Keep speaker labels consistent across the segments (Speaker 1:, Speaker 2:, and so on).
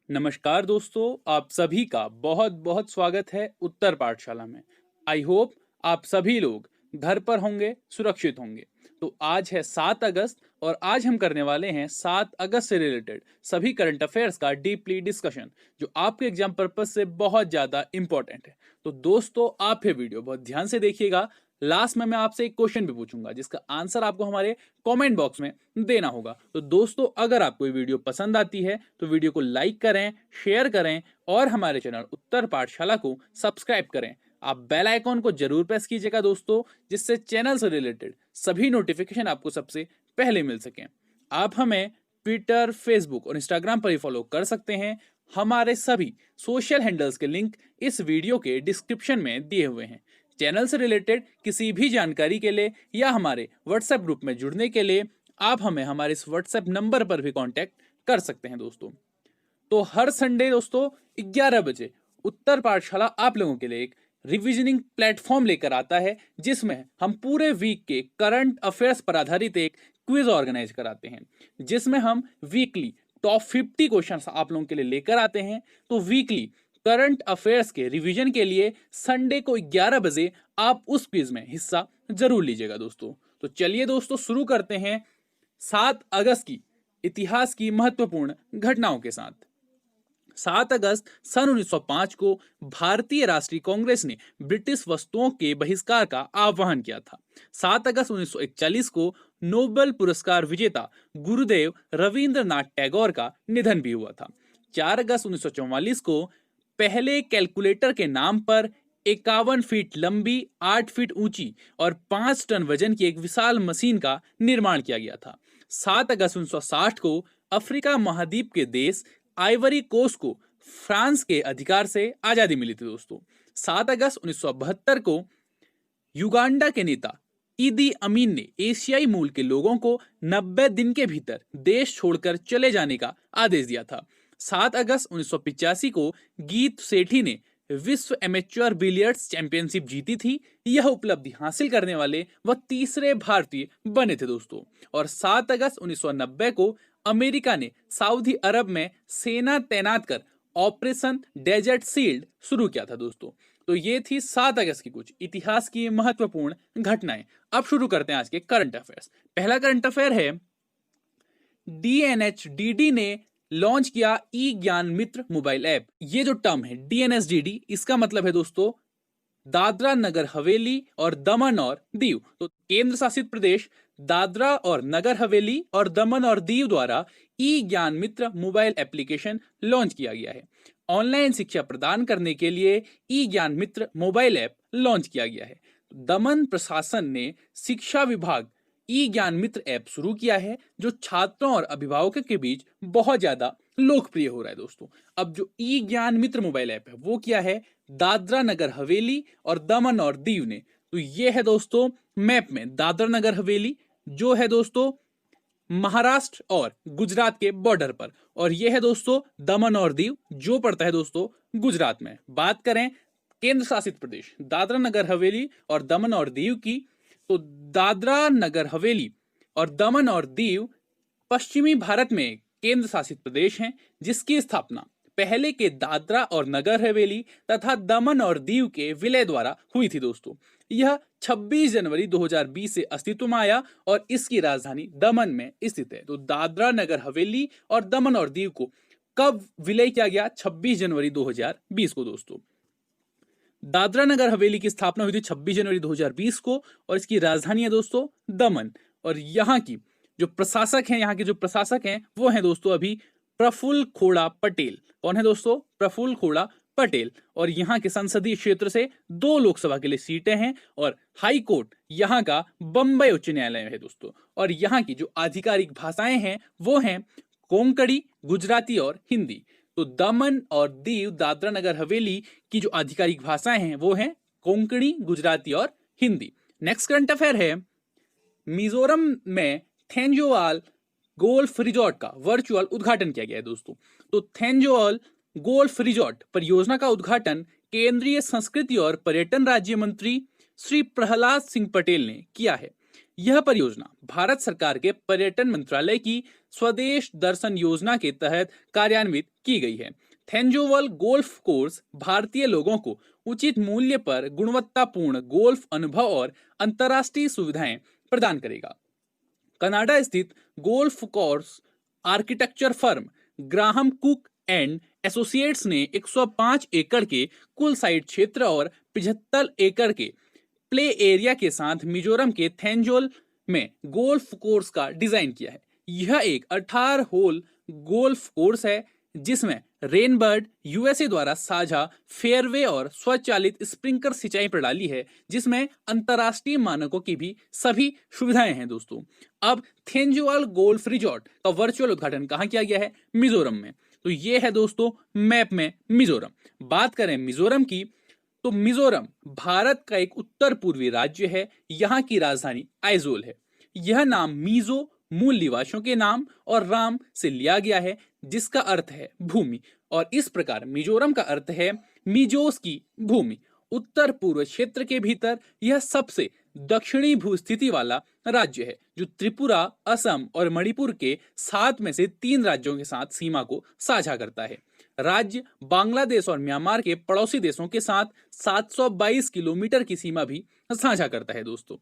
Speaker 1: नमस्कार दोस्तों, आप सभी का बहुत बहुत स्वागत है उत्तर पाठशाला में। आई होप आप सभी लोग घर पर होंगे, सुरक्षित होंगे। तो आज है 7 अगस्त और आज हम करने वाले हैं 7 अगस्त से रिलेटेड सभी करंट अफेयर्स का डीपली डिस्कशन, जो आपके एग्जाम पर्पज से बहुत ज़्यादा इंपॉर्टेंट है। तो दोस्तों, आप ये वीडियो बहुत ध्यान से देखिएगा। लास्ट में मैं आपसे एक क्वेश्चन भी पूछूंगा जिसका आंसर आपको हमारे कमेंट बॉक्स में देना होगा। तो दोस्तों, अगर आपको ये वीडियो पसंद आती है तो वीडियो को लाइक करें, शेयर करें और हमारे चैनल उत्तर पाठशाला को सब्सक्राइब करें। आप बेल आइकॉन को जरूर प्रेस कीजिएगा दोस्तों, जिससे चैनल से रिलेटेड सभी नोटिफिकेशन आपको सबसे पहले मिल सकें। आप हमें ट्विटर, फेसबुक और इंस्टाग्राम पर ही फॉलो कर सकते हैं। हमारे सभी सोशल हैंडल्स के लिंक इस वीडियो के डिस्क्रिप्शन में दिए हुए हैं। चैनल से रिलेटेड किसी भी जानकारी के लिए या हमारे व्हाट्सएप ग्रुप में जुड़ने के लिए आप हमें हमारे इस व्हाट्सएप नंबर पर भी कांटेक्ट कर सकते हैं दोस्तों। तो हर संडे दोस्तों 11 बजे उत्तर पाठशाला आप लोगों के लिए एक रिविजनिंग प्लेटफॉर्म लेकर आता है, जिसमें हम पूरे वीक के करंट अफेयर्स पर आधारित एक क्विज ऑर्गेनाइज कराते हैं, जिसमें हम वीकली टॉप 50 क्वेश्चंस आप लोगों के लिए लेकर आते हैं। तो वीकली करंट अफेयर्स के रिवीजन के लिए संडे को 11 बजे आप उस क्विज में हिस्सा जरूर लीजिएगा दोस्तों। तो चलिए दोस्तों, शुरू करते हैं 7 अगस्त की इतिहास की महत्वपूर्ण घटनाओं के साथ। 7 अगस्त सन 1905 को भारतीय राष्ट्रीय कांग्रेस ने ब्रिटिश वस्तुओं के बहिष्कार का आह्वान किया था। 7 अगस्त 1941 को नोबेल पुरस्कार विजेता गुरुदेव रविंद्रनाथ टैगोर का निधन भी हुआ था। 4 अगस्त 1944 को पहले कैलकुलेटर के नाम पर 51 फीट लंबी, 8 फीट ऊंची और 5 टन वजन की एक विशाल मशीन का निर्माण किया गया था। 7 अगस्त 1960 को अफ्रीका महाद्वीप के देश आइवरी कोस्ट को फ्रांस के अधिकार से आजादी मिली थी दोस्तों। 7 अगस्त 1972 को युगांडा के नेता ईदी अमीन ने एशियाई मूल के लोगों को 90 दिन के भीतर देश छोड़कर चले जाने का आदेश दिया था। 7 अगस्त 1985 को गीत सेठी ने विश्व एमेच्योर बिलियर्ड्स चैंपियनशिप जीती थी। यह उपलब्धि हासिल करने वाले वह तीसरे भारतीय बने थे दोस्तों। और 7 अगस्त 1990 को अमेरिका ने सऊदी अरब में सेना तैनात कर ऑपरेशन डेजर्ट शील्ड शुरू किया था दोस्तों। तो ये थी 7 अगस्त की कुछ इतिहास की महत्वपूर्ण घटनाएं। अब शुरू करते हैं आज के करंट अफेयर्स। पहला करंट अफेयर है, डीएनएचडीडी ने लॉन्च किया ई ज्ञान मित्र मोबाइल ऐप। ये जो टर्म है डीएनएचडीडी, इसका मतलब है दोस्तों दादरा नगर हवेली और दमन और दीव। तो केंद्र शासित प्रदेश दादरा और नगर हवेली और दमन और दीव द्वारा ई ज्ञान मित्र मोबाइल एप्लीकेशन लॉन्च किया गया है। ऑनलाइन शिक्षा प्रदान करने के लिए ई ज्ञान मित्र मोबाइल ऐप लॉन्च किया गया है। दमन प्रशासन ने शिक्षा विभाग ई ज्ञान मित्र ऐप शुरू किया है, जो छात्रों और अभिभावकों के बीच बहुत ज्यादा लोकप्रिय हो रहा है दोस्तों। अब जो ई ज्ञान मित्र मोबाइल ऐप है वो क्या है, दादरा नगर हवेली और दमन और दीव ने। तो ये है दोस्तों मैप में दादरा नगर हवेली, जो है दोस्तों महाराष्ट्र और गुजरात के बॉर्डर पर, और ये है दोस्तों दमन और दीव, जो पड़ता है दोस्तों गुजरात में। बात करें केंद्र शासित प्रदेश दादरा नगर हवेली और दमन और दीव की, तो दादरा नगर हवेली और दमन और दीव पश्चिमी भारत में केंद्र शासित प्रदेश हैं, जिसकी स्थापना पहले के दादरा और नगर हवेली तथा दमन और दीव के विलय द्वारा हुई थी दोस्तों। यह 26 जनवरी 2020 से अस्तित्व में आया और इसकी राजधानी दमन में स्थित है। तो दादरा नगर हवेली और दमन और दीव को कब विलय किया गया? 26 जनवरी 2020 को दोस्तों। दादरा नगर हवेली की स्थापना हुई थी 26 जनवरी 2020 को और इसकी राजधानी है दोस्तों दमन। और यहाँ की जो प्रशासक हैं, यहाँ के जो प्रशासक हैं वो हैं दोस्तों अभी प्रफुल्ल खोड़ा पटेल। कौन है दोस्तों? प्रफुल्ल खोड़ा पटेल। और यहाँ के संसदीय क्षेत्र से 2 लोकसभा के लिए सीटें हैं और हाई कोर्ट यहाँ का बंबई उच्च न्यायालय है दोस्तों। और यहाँ की जो आधिकारिक भाषाएं हैं वो हैं कोंकणी, गुजराती और हिंदी। तो दमन और दीव दादरा नगर हवेली की जो आधिकारिक भाषाएं हैं वो हैं कोंकणी, गुजराती और हिंदी। नेक्स्ट करंट अफेयर है, मिजोरम में थेंजोवाल गोल्फ रिजॉर्ट का वर्चुअल उद्घाटन किया गया है दोस्तों। तो थेंजोवाल गोल्फ रिजॉर्ट परियोजना का उद्घाटन केंद्रीय संस्कृति और पर्यटन राज्य मंत्री श्री प्रहलाद सिंह पटेल ने किया है। यह परियोजना भारत सरकार के पर्यटन मंत्रालय की स्वदेश दर्शन योजना के तहत कार्यान्वित की गई है। थेंजोवल गोल्फ कोर्स भारतीय लोगों को उचित मूल्य पर गुणवत्तापूर्ण गोल्फ अनुभव और अंतर्राष्ट्रीय सुविधाएं प्रदान करेगा। कनाडा स्थित golf course architecture firm Graham cook and associates ने 105 एकड़ के कुल साइट क्षेत्र और 75 एकड़ के प्ले एरिया के साथ मिजोरम के थेंजोल में गोल्फ कोर्स का डिजाइन किया है। यह एक 18 होल गोल्फ कोर्स है जिसमें रेनबर्ड यूएसए द्वारा साझा फेयरवे और स्वचालित स्प्रिंकलर सिंचाई प्रणाली है, जिसमें अंतरराष्ट्रीय मानकों की भी सभी सुविधाएं हैं। दोस्तों, अब थेंजोवाल गोल्फ रिजॉर्ट का वर्चुअल उद्घाटन कहां किया गया है? मिजोरम में। तो ये है दोस्तों मैप में मिजोरम। बात करें मिजोरम की, तो मिजोरम भारत का एक उत्तर पूर्वी राज्य है। यहाँ की राजधानी आइजोल है। यह नाम मीजो मूल निवासियों के नाम और राम से लिया गया है, जिसका अर्थ है भूमि, और इस प्रकार मिजोरम का अर्थ है मिजोस की भूमि। उत्तर पूर्व क्षेत्र के भीतर यह सबसे दक्षिणी भूस्थिति वाला राज्य है, जो त्रिपुरा, असम और मणिपुर के 7 में से 3 राज्यों के साथ सीमा को साझा करता है। राज्य बांग्लादेश और म्यांमार के पड़ोसी देशों के साथ 722 किलोमीटर की सीमा भी साझा करता है। दोस्तों,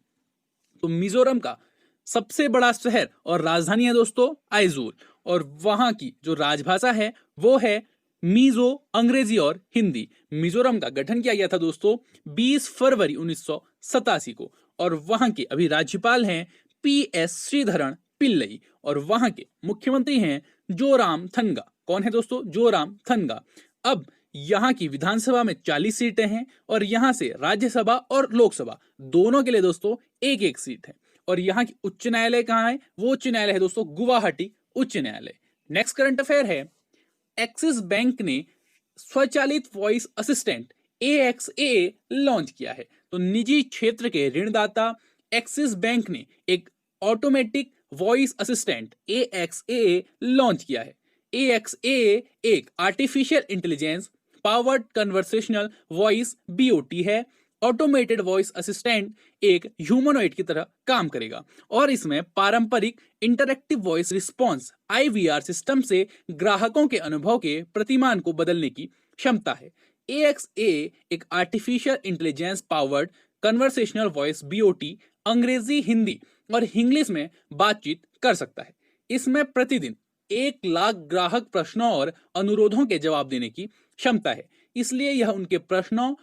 Speaker 1: तो मिजोरम का सबसे बड़ा शहर और राजधानी है दोस्तों आइजोल, और वहां की जो राजभाषा है वो है मीजो, अंग्रेजी और हिंदी। मिजोरम का गठन किया गया था दोस्तों 20 फरवरी 1987 को, और वहां के अभी राज्यपाल हैं PS श्रीधरन पिल्लई, और वहां के मुख्यमंत्री हैं जोरामथंगा। कौन है दोस्तों? जोरामथंगा। अब यहाँ की विधानसभा में 40 सीटें हैं, और यहाँ से राज्यसभा और लोकसभा दोनों के लिए दोस्तों एक एक सीट है। और यहाँ की उच्च न्यायालय कहाँ है? वो उच्च न्यायालय है दोस्तों गुवाहाटी उच्च न्यायालय। नेक्स्ट करंट अफेयर है, एक्सिस बैंक ने स्वचालित वॉइस असिस्टेंट AXAA लॉन्च किया है। तो निजी क्षेत्र के ऋणदाता एक्सिस बैंक ने एक automatic voice assistant AXAA launch किया है। AXAA एक artificial intelligence powered conversational voice BOT है। ऑटोमेटेड वॉइस असिस्टेंट एक ह्यूमनॉइड की तरह काम करेगा, और इसमें पारंपरिक interactive voice response IVR system से ग्राहकों के अनुभव के प्रतिमान को बदलने की क्षमता है। AXAA एक artificial intelligence powered conversational voice BOT अंग्रेजी, हिंदी और इंग्लिश में बातचीत कर सकता है। इसमें प्रतिदिन 1 लाख ग्राहक प्रश्नों और अनुरोधों के जवाब देने की क्षमता है, इसलिए यह उनके प्रश्नों,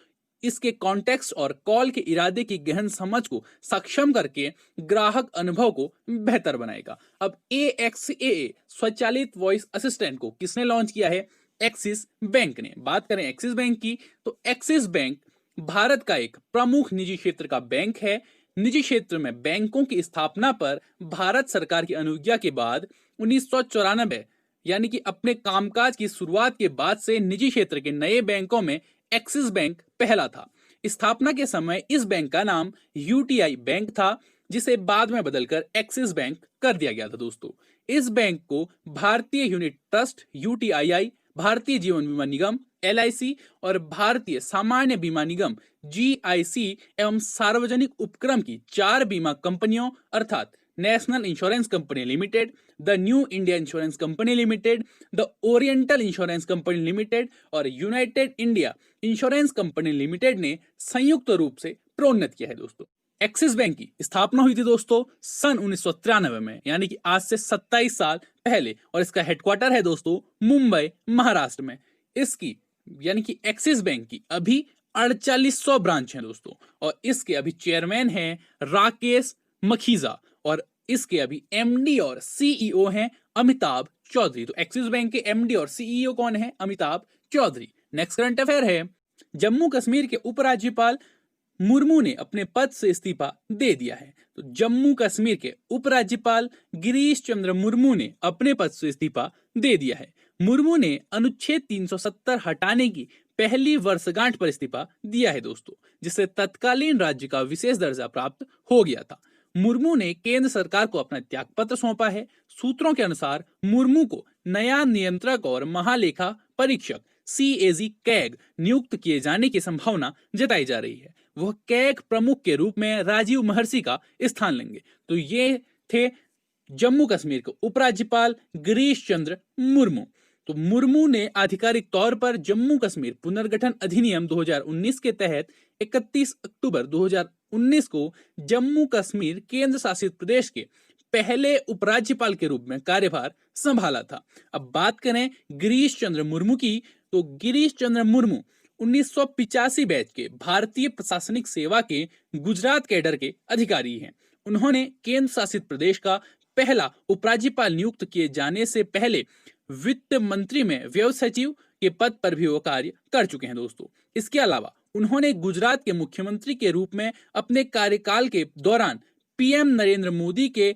Speaker 1: इसके कॉन्टेक्स्ट और कॉल के इरादे की गहन समझ को सक्षम करके ग्राहक अनुभव को बेहतर बनाएगा। अब AXAA स्वचालित वॉइस असिस्टेंट को किसने लॉन्च किया है? एक्सिस बैंक ने। बात करें एक्सिस बैंक की, तो एक्सिस बैंक भारत का एक प्रमुख निजी क्षेत्र का बैंक है। निजी क्षेत्र में बैंकों की स्थापना पर भारत सरकार की अनुज्ञा के बाद 1994 यानी कि अपने कामकाज की शुरुआत के बाद से निजी क्षेत्र के नए बैंकों में एक्सिस बैंक पहला था। स्थापना के समय इस बैंक का नाम UTI बैंक था, जिसे बाद में बदलकर एक्सिस बैंक कर दिया गया था। दोस्तों, इस बैंक को भारतीय unit trust UTII, Bharatiya Jeevan बीमा निगम LIC और भारतीय सामान्य बीमा निगम GIC एवं सार्वजनिक उपक्रम की 4 बीमा कंपनियों अर्थात national insurance company limited, the new India insurance company limited, the oriental insurance company limited और united India insurance company limited ने संयुक्त रूप से प्रोन्नत किया है। दोस्तों, एक्सिस बैंक की स्थापना हुई थी दोस्तों सन 1993 में, यानी कि आज से 27 साल पहले, और इसका हेडक्वार्टर है दोस्तों मुंबई, महाराष्ट्र में। इसकी यानी कि एक्सिस बैंक की अभी 4800 ब्रांच हैं दोस्तों, और इसके अभी चेयरमैन हैं राकेश मखीजा, और इसके अभी MD और CEO हैं अमिताभ चौधरी। तो एक्सिस बैंक के MD और CEO कौन है? Amitabh Chaudhary. Next current affair है, जम्मू कश्मीर के उपराज्यपाल मुर्मू ने अपने पद से इस्तीफा दे दिया है। तो जम्मू कश्मीर के उपराज्यपाल गिरीश चंद्र मुर्मू ने अपने पद से इस्तीफा दे दिया है। मुर्मू ने अनुच्छेद 370 हटाने की पहली वर्षगांठ पर इस्तीफा दिया है दोस्तों, जिससे तत्कालीन राज्य का विशेष दर्जा प्राप्त हो गया था। मुर्मू ने केंद्र सरकार को अपना त्यागपत्र सौंपा है। सूत्रों के अनुसार मुर्मू को नया नियंत्रक और महालेखा परीक्षक CAG कैग नियुक्त किए जाने की संभावना जताई जा रही है। वह कैग प्रमुख के रूप में राजीव महर्षि का स्थान लेंगे। तो ये थे जम्मू कश्मीर के उपराज्यपाल गिरीश चंद्र मुर्मू। तो मुर्मू ने आधिकारिक तौर पर जम्मू कश्मीर पुनर्गठन अधिनियम 2019 के तहत 31 अक्टूबर 2019 को जम्मू कश्मीर केंद्र शासित प्रदेश के पहले उपराज्यपाल के रूप में कार्यभार संभाला था। अब बात करें गिरीश चंद्र मुर्मू की, तो गिरीश चंद्र मुर्मू 1985 बैच के भारतीय प्रशासनिक सेवा के गुजरात कैडर के अधिकारी हैं। उन्होंने केंद्र शासित प्रदेश का पहला उपराज्यपाल नियुक्त किए जाने से पहले वित्त मंत्री में व्यय सचिव के पद पर भी वो कार्य कर चुके हैं दोस्तों। इसके अलावा उन्होंने गुजरात के मुख्यमंत्री के रूप में अपने कार्यकाल के दौरान PM नरेंद्र मोदी के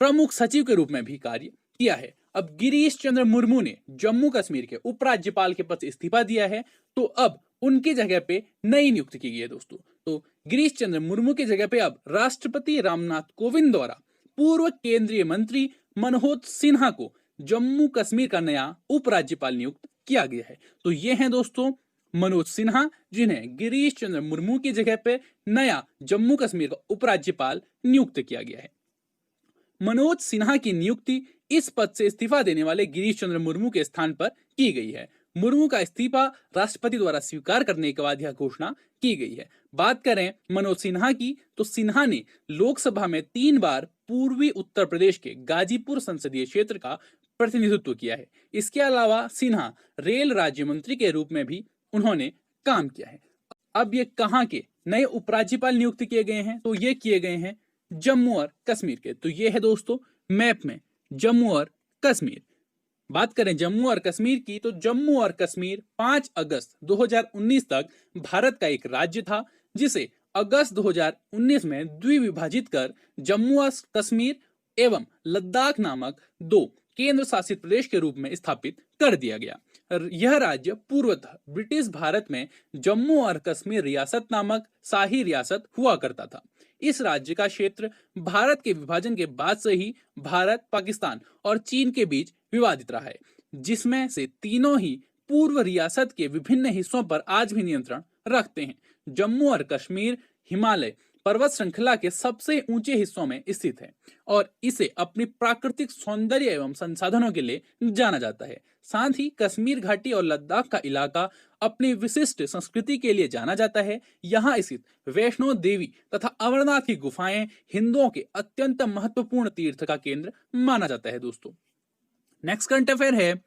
Speaker 1: प्रमुख सचिव के रूप में भी कार्य किया है। अब गिरीश चंद्र मुर्मू ने जम्मू कश्मीर के उपराज्यपाल के पद से इस्तीफा दिया है, तो अब उनकी जगह पे नई नियुक्ति की गई है दोस्तों। तो गिरीश चंद्र मुर्मू की जगह पे अब राष्ट्रपति रामनाथ कोविंद द्वारा पूर्व केंद्रीय मंत्री मनोज सिन्हा को जम्मू कश्मीर का नया उपराज्यपाल नियुक्त किया गया है। तो ये हैं दोस्तों मनोज सिन्हा, जिन्हें गिरीश चंद्र मुर्मू की जगह पे नया जम्मू कश्मीर का उपराज्यपाल नियुक्त किया गया है। मनोज सिन्हा की नियुक्ति इस पद से इस्तीफा देने वाले गिरीश चंद्र मुर्मू के स्थान पर की गई है। मुर्मू का इस्तीफा राष्ट्रपति द्वारा स्वीकार करने के बाद यह घोषणा की गई है। बात करें मनोज सिन्हा की, तो सिन्हा ने लोकसभा में 3 बार पूर्वी उत्तर प्रदेश के गाजीपुर संसदीय क्षेत्र का प्रतिनिधित्व किया है। इसके अलावा सिन्हा रेल राज्य मंत्री के रूप में भी उन्होंने काम किया है। अब ये कहां के नए उपराज्यपाल नियुक्त किए गए हैं, तो ये किए गए हैं जम्मू और कश्मीर के। तो ये है दोस्तों मैप में जम्मू और कश्मीर। बात करें जम्मू और कश्मीर की, तो जम्मू और कश्मीर 5 अगस्त 2019 तक भारत का एक राज्य था, जिसे अगस्त 2019 में द्विविभाजित कर जम्मू और कश्मीर एवं लद्दाख नामक 2 केंद्र शासित प्रदेश के रूप में स्थापित कर दिया गया। यह राज्य पूर्वतः ब्रिटिश भारत में जम्मू और कश्मीर रियासत नामक शाही रियासत हुआ करता था। इस राज्य का क्षेत्र भारत के विभाजन के बाद से ही भारत, पाकिस्तान और चीन के बीच विवादित रहा है, जिसमें से तीनों ही पूर्व रियासत के विभिन्न हिस्सों पर आज भी नियंत्रण रखते हैं। जम्मू और कश्मीर हिमालय पर्वत श्रृंखला के सबसे ऊंचे हिस्सों में स्थित है और इसे अपनी प्राकृतिक सौंदर्य एवं संसाधनों के लिए जाना जाता है। साथ ही कश्मीर घाटी और लद्दाख का इलाका अपनी विशिष्ट संस्कृति के लिए जाना जाता है। यहाँ स्थित वैष्णो देवी तथा अमरनाथ की गुफाएं हिंदुओं के अत्यंत महत्वपूर्ण तीर्थ का केंद्र माना जाता है दोस्तों। नेक्स्ट करंट अफेयर है,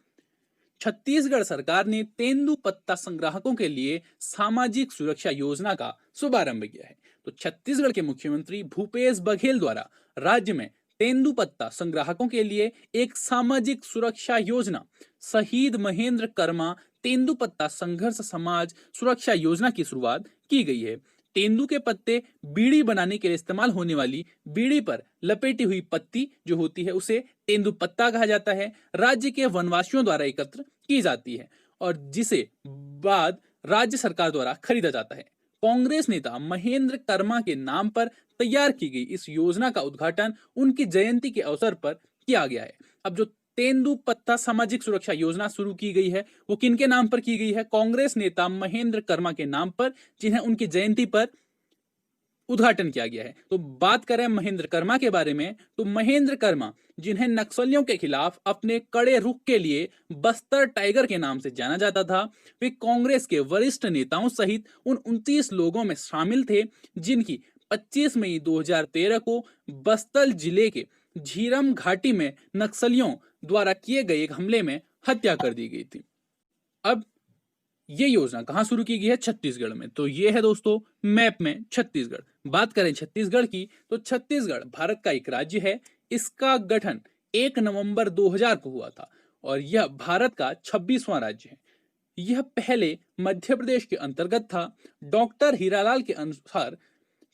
Speaker 1: छत्तीसगढ़ सरकार ने तेंदुपत्ता संग्राहकों के लिए सामाजिक सुरक्षा योजना का शुभारंभ किया है। तो छत्तीसगढ़ के मुख्यमंत्री भूपेश बघेल द्वारा राज्य में तेंदुपत्ता संग्राहकों के लिए एक सामाजिक सुरक्षा योजना शहीद महेंद्र कर्मा तेंदुपत्ता संघर्ष समाज सुरक्षा योजना की शुरुआत की गई है। तेंदू के पत्ते बीड़ी बनाने के लिए इस्तेमाल होने वाली बीड़ी पर लपेटी हुई पत्ती जो होती है उसे तेंदुपत्ता कहा जाता है। राज्य के वनवासियों द्वारा एकत्र की जाती है और जिसे बाद राज्य सरकार द्वारा खरीदा जाता है। कांग्रेस नेता महेंद्र कर्मा के नाम पर तैयार की गई इस योजना का उद्घाटन उनकी जयंती के अवसर पर किया गया है। अब जो तेंदुपत्ता सामाजिक सुरक्षा योजना शुरू की गई है वो किनके नाम पर की गई है? कांग्रेस नेता महेंद्र कर्मा के नाम पर, जिन्हें उनकी जयंती पर उद्घाटन किया गया है। तो बात करें महेंद्र कर्मा के बारे में, तो महेंद्र कर्मा जिन्हें नक्सलियों के खिलाफ अपने कड़े रुख के लिए बस्तर टाइगर के नाम से जाना जाता था, वे कांग्रेस के वरिष्ठ नेताओं सहित उन 29 लोगों में शामिल थे जिनकी 25 मई 2013 को बस्तर जिले के झीरम घाटी में नक्सलियों द्वारा किए गए एक हमले में हत्या कर दी गई थी। अब ये योजना कहां शुरू की गई है? छत्तीसगढ़ में। तो ये है दोस्तों मैप में छत्तीसगढ़। बात करें छत्तीसगढ़ की, तो छत्तीसगढ़ भारत का एक राज्य है। इसका गठन 1 नवंबर 2000 को हुआ था और यह भारत का 26वां राज्य है। यह पहले मध्य प्रदेश के अंतर्गत था। डॉक्टर हीरालाल के अनुसार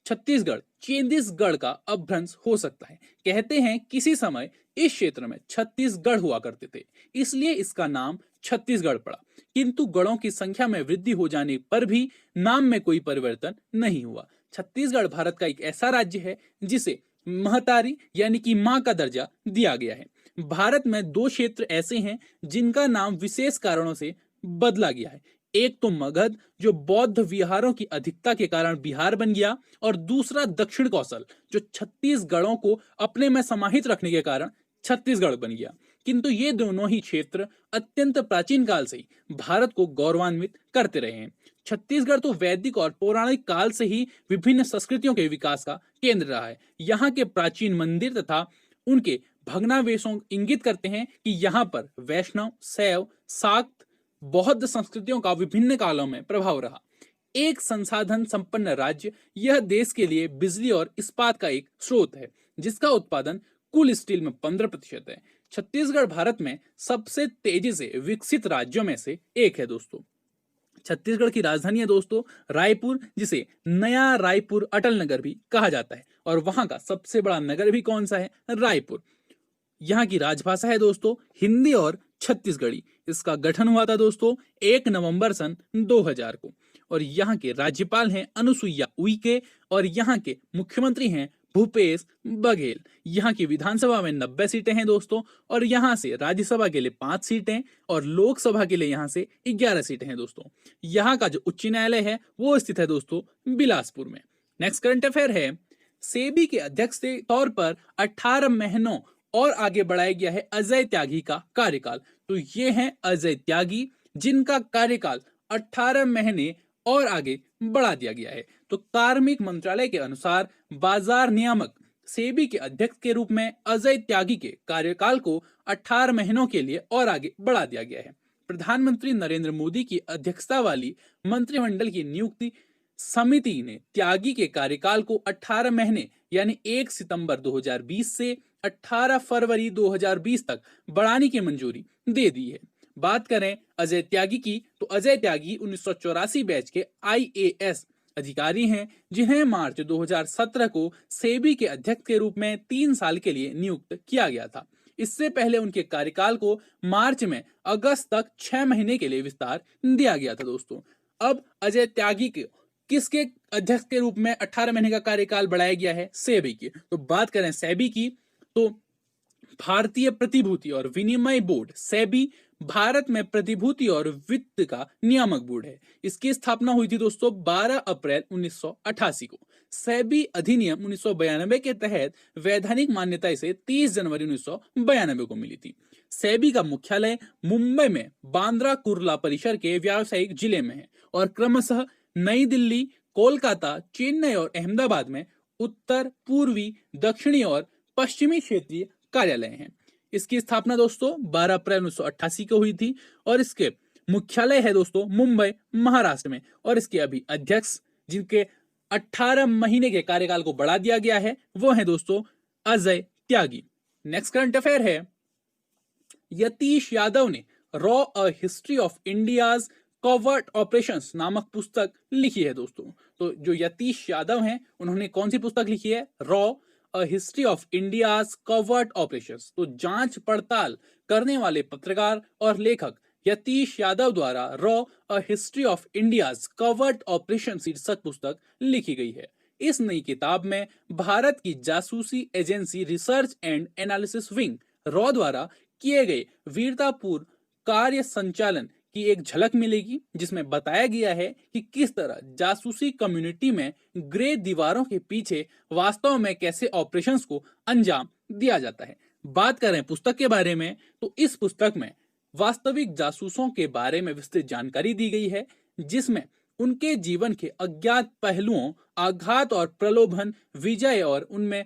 Speaker 1: छत्तीसगढ़ छत्तीसगढ़ का अपभ्रंश हो सकता है। कहते हैं किसी समय इस क्षेत्र में छत्तीसगढ़ हुआ करते थे, इसलिए इसका नाम छत्तीसगढ़ पड़ा, किंतु गढ़ों की संख्या में वृद्धि हो जाने पर भी नाम में कोई परिवर्तन नहीं हुआ। छत्तीसगढ़ भारत का एक ऐसा राज्य है जिसे महतारी यानी कि मां का दर्जा दिया गया है। भारत में 2 क्षेत्र ऐसे हैं जिनका नाम विशेष कारणों से बदला गया है। एक तो मगध जो बौद्ध विहारों की अधिकता के कारण बिहार बन गया, और दूसरा दक्षिण कौशल जो छत्तीसगढ़ों को अपने में समाहित रखने के कारण छत्तीसगढ़ बन गया। किंतु ये दोनों ही क्षेत्र अत्यंत प्राचीन काल से ही भारत को गौरवान्वित करते रहे हैं। छत्तीसगढ़ तो वैदिक और पौराणिक काल से ही विभिन्न संस्कृतियों के विकास का केंद्र रहा है। यहाँ के प्राचीन मंदिर तथा उनके भग्नावशेषों इंगित करते हैं कि यहाँ पर वैष्णव, शैव, शाक्त, बौद्ध संस्कृतियों का विभिन्न कालों में प्रभाव रहा। एक संसाधन संपन्न राज्य, यह देश के लिए बिजली और इस्पात का एक स्रोत है, जिसका उत्पादन कुल स्टील में 15% है। छत्तीसगढ़ भारत में सबसे तेजी से विकसित राज्यों में से एक है दोस्तों। छत्तीसगढ़ की राजधानी है दोस्तों रायपुर, जिसे नया रायपुर अटल नगर भी कहा जाता है। और वहां का सबसे बड़ा नगर भी कौन सा है? रायपुर। यहाँ की राजभाषा है दोस्तों हिंदी और छत्तीसगढ़ी। इसका गठन हुआ था दोस्तों 1 नवंबर सन 2000 को। और यहाँ के राज्यपाल हैं अनुसुईया उइके, और यहाँ के मुख्यमंत्री हैं भूपेश बघेल। यहाँ की विधानसभा में 90 सीटें हैं दोस्तों, और यहाँ से राज्यसभा के लिए 5 सीटें और लोकसभा के लिए यहाँ से 11 सीटें हैं दोस्तों। यहाँ का जो उच्च न्यायालय है वो स्थित है दोस्तों बिलासपुर में। नेक्स्ट करंट अफेयर है, सेबी के अध्यक्ष के तौर पर 18 महीनों और आगे बढ़ाया गया है अजय त्यागी का कार्यकाल। तो ये हैं अजय त्यागी, जिनका कार्यकाल 18 महीने और आगे बढ़ा दिया गया है। तो कार्मिक मंत्रालय के अनुसार बाजार नियामक सेबी के अध्यक्ष के रूप में अजय त्यागी के कार्यकाल को 18 महीनों के लिए और आगे बढ़ा दिया गया है। प्रधानमंत्री नरेंद्र मोदी की अध्यक्षता वाली मंत्रिमंडल की नियुक्ति समिति ने त्यागी के कार्यकाल को 18 महीने यानी 1 सितंबर 2020 से 18 फरवरी 2020 तक बढ़ाने की मंजूरी दे दी है। बात करें अजय त्यागी की, तो अजय त्यागी 1984 बैच के IAS अधिकारी हैं, जिन्हें मार्च 2017 को सेबी के अध्यक्ष के रूप में 3 साल के लिए नियुक्त किया गया था। इससे पहले उनके कार्यकाल को मार्च में अगस्त तक 6 महीने के लिए विस्तार दिया गया था दोस्तों। अब अजय त्यागी के किसके अध्यक्ष के रूप में 18 महीने का कार्यकाल बढ़ाया गया है? सेबी की। तो बात करें सेबी की, तो भारतीय प्रतिभूति और विनिमय बोर्ड सेबी भारत में प्रतिभूति और वित्त का नियामक बोर्ड है। इसकी स्थापना हुई थी दोस्तों 12 अप्रैल 1988 को। सेबी अधिनियम 1992 के तहत वैधानिक मान्यता इसे 30 जनवरी 1992 को मिली थी। सेबी का मुख्यालय मुंबई में बांद्रा कुर्ला परिसर के व्यावसायिक जिले में है, और क्रमशः नई दिल्ली, कोलकाता, चेन्नई और अहमदाबाद में उत्तर, पूर्वी, दक्षिणी और पश्चिमी क्षेत्रीय कार्यालय हैं। इसकी स्थापना दोस्तों 12 अप्रैल 1988 को हुई थी, और इसके मुख्यालय है दोस्तों मुंबई, महाराष्ट्र में। और इसके अभी अध्यक्ष, जिनके 18 महीने के कार्यकाल को बढ़ा दिया गया है, वो है दोस्तों Ajay Tyagi. Next current affair है, यतीश यादव ने रॉ a history of India's covert operations नामक पुस्तक लिखी है दोस्तों। तो जो यतीश यादव हैं, उन्होंने कौन सी पुस्तक लिखी है? रॉ a history of India's covert operations. तो जांच पड़ताल करने वाले पत्रकार और लेखक यतीश यादव द्वारा रॉ a history of India's covert operation शीर्षक पुस्तक लिखी गई है। इस नई किताब में भारत की जासूसी agency research and analysis wing raw द्वारा किए गए वीरतापूर्ण कार्य संचालन की एक झलक मिलेगी, जिसमें बताया गया है कि किस तरह जासूसी कम्युनिटी में ग्रे दीवारों के पीछे वास्तव में कैसे ऑपरेशंस को अंजाम दिया जाता है। बात करें पुस्तक के बारे में, तो इस पुस्तक में वास्तविक जासूसों के बारे में विस्तृत जानकारी दी गई है, जिसमें उनके जीवन के अज्ञात पहलुओं, आघात और प्रलोभन, विजय और उनमें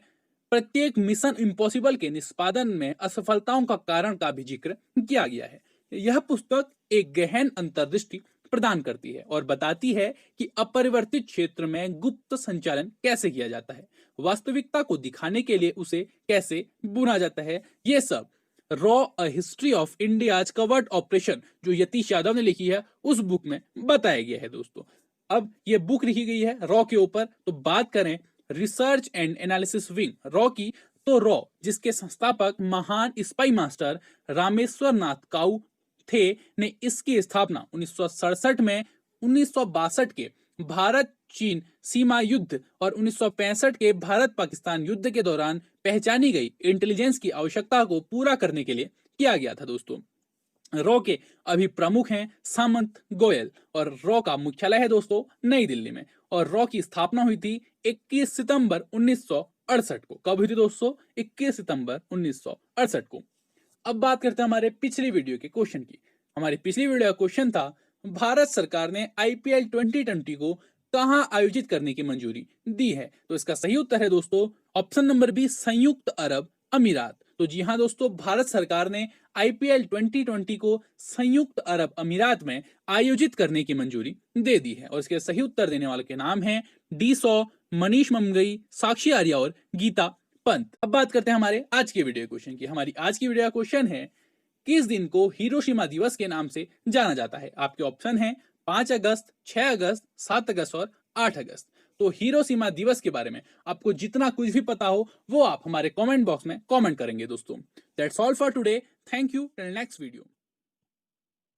Speaker 1: प्रत्येक मिशन इम्पॉसिबल के निष्पादन में असफलताओं का कारण का भी जिक्र किया गया है। यह पुस्तक एक गहन अंतर्दृष्टि प्रदान करती है और बताती है कि अपरिवर्तित क्षेत्र में गुप्त संचालन कैसे किया जाता है, वास्तविकता को दिखाने के लिए उसे कैसे बुना जाता है। ये सब raw a history of India's covert operation जो यतीश यादव ने लिखी है, उस बुक में बताया गया है दोस्तों। अब ये बुक लिखी गई है रॉ के ऊपर। तो बात करें research and analysis wing raw की, तो रॉ जिसके संस्थापक महान स्पाई मास्टर रामेश्वर नाथ काऊ थे, ने इसकी स्थापना 1967 में 1962 के भारत चीन सीमा युद्ध और 1965 के भारत पाकिस्तान युद्ध के दौरान पहचानी गई इंटेलिजेंस की आवश्यकता को पूरा करने के लिए किया गया था दोस्तों। रॉ के अभी प्रमुख हैं सामंत गोयल और रॉ का मुख्यालय है दोस्तों नई दिल्ली में। और रॉ की स्थापना हुई थी 21 सितंबर 1968 को। कब हुई थी दोस्तों? 21 सितंबर 1968 को। अब बात करते हैं हमारे पिछली वीडियो के क्वेश्चन की। हमारी पिछली वीडियो का क्वेश्चन था, भारत सरकार ने आईपीएल 2020 को कहां आयोजित करने की मंजूरी दी है? तो इसका सही उत्तर है दोस्तों ऑप्शन नंबर बी, संयुक्त अरब अमीरात। तो जी हाँ दोस्तों, भारत सरकार ने आईपीएल 2020 को संयुक्त अरब अमीरात में आयोजित करने की मंजूरी दे दी है। और इसके सही उत्तर देने वाले के नाम हैं डी सौ, मनीष ममगई, साक्षी आर्या और गीता पंत। अब बात करते हैं हमारे आज के वीडियो क्वेश्चन की। हमारी आज की वीडियो क्वेश्चन है, किस दिन को हिरोशिमा दिवस के नाम से जाना जाता है? आपके ऑप्शन है 5 अगस्त, 6 अगस्त, 7 अगस्त और 8 अगस्त। तो हिरोशिमा दिवस के बारे में आपको जितना कुछ भी पता हो वो आप हमारे कमेंट बॉक्स में कमेंट करेंगे दोस्तों। That's all for today. Thank you. Till next video.